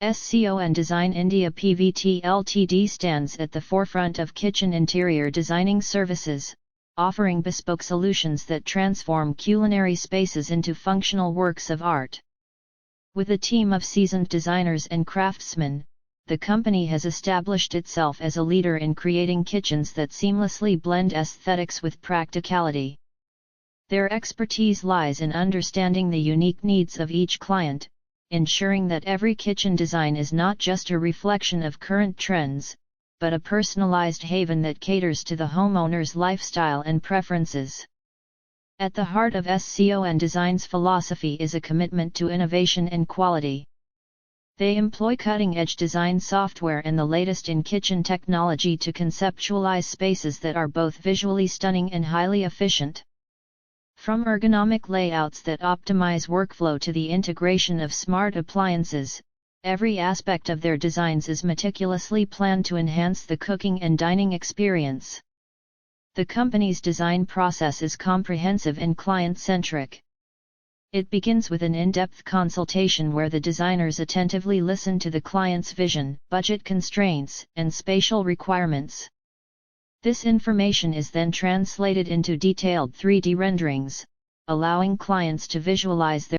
SCON Design India Pvt Ltd stands at the forefront of kitchen interior designing services, offering bespoke solutions that transform culinary spaces into functional works of art. With a team of seasoned designers and craftsmen, the company has established itself as a leader in creating kitchens that seamlessly blend aesthetics with practicality. Their expertise lies in understanding the unique needs of each client, ensuring that every kitchen design is not just a reflection of current trends, but a personalized haven that caters to the homeowner's lifestyle and preferences. At the heart of SCON Design's philosophy is a commitment to innovation and quality. They employ cutting-edge design software and the latest in kitchen technology to conceptualize spaces that are both visually stunning and highly efficient. From ergonomic layouts that optimize workflow to the integration of smart appliances, every aspect of their designs is meticulously planned to enhance the cooking and dining experience. The company's design process is comprehensive and client-centric. It begins with an in-depth consultation where the designers attentively listen to the client's vision, budget constraints, and spatial requirements. This information is then translated into detailed 3D renderings, allowing clients to visualize their